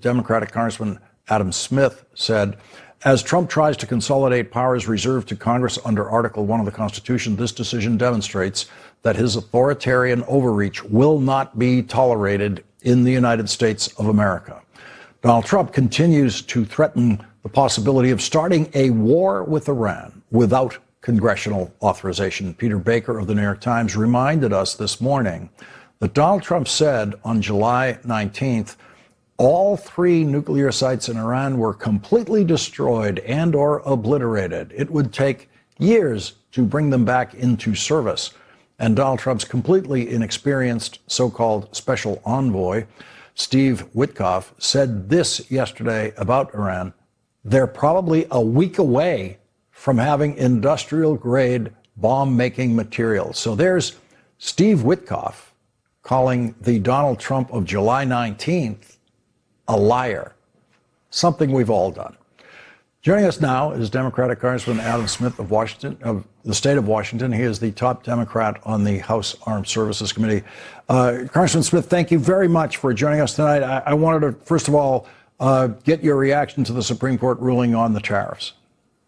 Democratic Congressman Adam Smith said, as Trump tries to consolidate powers reserved to Congress under Article 1 of the Constitution, this decision demonstrates that his authoritarian overreach will not be tolerated in the United States of America. Donald Trump continues to threaten the possibility of starting a war with Iran without congressional authorization. Peter Baker of the New York Times reminded us this morning that Donald Trump said on July 19th, all three nuclear sites in Iran were completely destroyed and or obliterated. It would take years to bring them back into service. And Donald Trump's completely inexperienced so-called special envoy, Steve Witkoff, said this yesterday about Iran. They're probably a week away from having industrial-grade bomb-making material. So there's Steve Witkoff calling the Donald Trump of July 19th a liar, something we've all done. Joining us now is Democratic Congressman Adam Smith of Washington, of the state of Washington. He is the top Democrat on the House Armed Services Committee. Congressman Smith, thank you very much for joining us tonight. I wanted to, first of all, get your reaction to the Supreme Court ruling on the tariffs.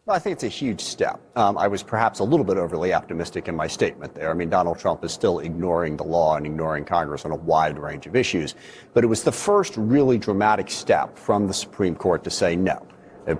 Well, I think it's a huge step. I was perhaps a little bit overly optimistic in my statement there. I mean, Donald Trump is still ignoring the law and ignoring Congress on a wide range of issues. But it was the first really dramatic step from the Supreme Court to say no.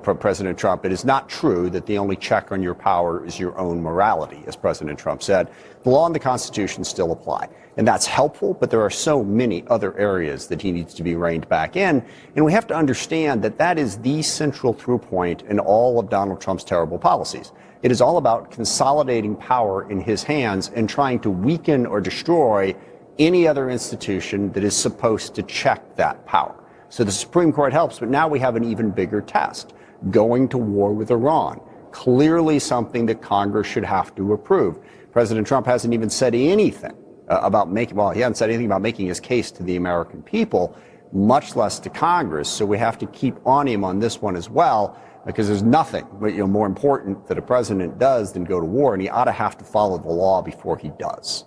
President Trump, it is not true that the only check on your power is your own morality, as President Trump said. The law and the Constitution still apply. And that's helpful, but there are so many other areas that he needs to be reined back in. And we have to understand that that is the central through point in all of Donald Trump's terrible policies. It is all about consolidating power in his hands and trying to weaken or destroy any other institution that is supposed to check that power. So the Supreme Court helps, but now we have an even bigger test. Going to war with Iran. Clearly something that Congress should have to approve. President Trump hasn't even said anything about making, well, he hasn't said anything about making his case to the American people, much less to Congress. So we have to keep on him on this one as well, because there's nothing more important that a president does than go to war, and he ought to have to follow the law before he does.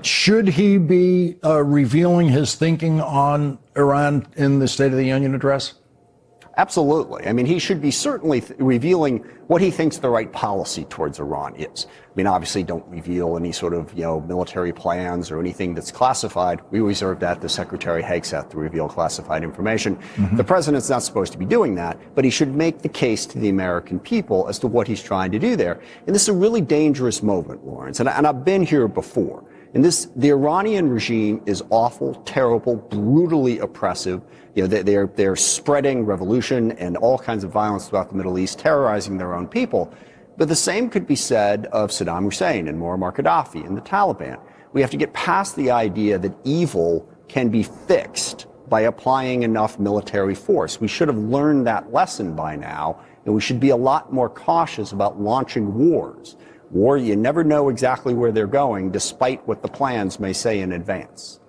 Should he be revealing his thinking on Iran in the State of the Union address? Absolutely. I mean, he should be certainly revealing what he thinks the right policy towards Iran is. I mean, obviously, don't reveal any sort of, military plans or anything that's classified. We reserve that. The Secretary Hegseth to reveal classified information. Mm-hmm. The president's not supposed to be doing that, but he should make the case to the American people as to what he's trying to do there. And this is a really dangerous moment, Lawrence. And I've been here before. And the Iranian regime is awful, terrible, brutally oppressive. They're spreading revolution and all kinds of violence throughout the Middle East, terrorizing their own people. But the same could be said of Saddam Hussein and Muammar Gaddafi and the Taliban. We have to get past the idea that evil can be fixed by applying enough military force. We should have learned that lesson by now, and we should be a lot more cautious about launching wars. War, you never know exactly where they're going, despite what the plans may say in advance.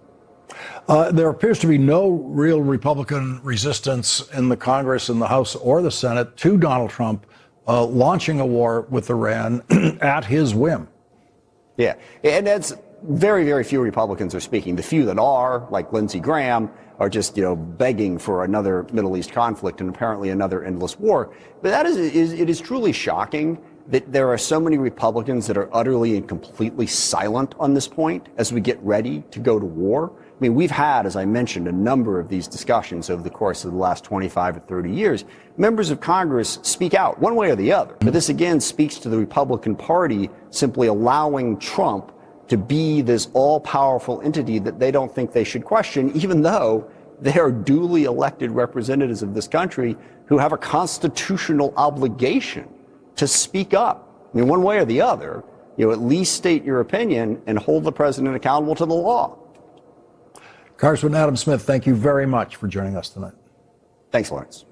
There appears to be no real Republican resistance in the Congress, in the House, or the Senate to Donald Trump launching a war with Iran at his whim. Yeah, and that's very, very few Republicans are speaking. The few that are, like Lindsey Graham, are just, begging for another Middle East conflict and apparently another endless war. But it is truly shocking that there are so many Republicans that are utterly and completely silent on this point as we get ready to go to war. I mean, we've had, as I mentioned, a number of these discussions over the course of the last 25 or 30 years. Members of Congress speak out one way or the other. But this, again, speaks to the Republican Party simply allowing Trump to be this all-powerful entity that they don't think they should question, even though they are duly elected representatives of this country who have a constitutional obligation to speak up. I mean, one way or the other, at least state your opinion and hold the president accountable to the law. Congressman Adam Smith, thank you very much for joining us tonight. Thanks, Lawrence.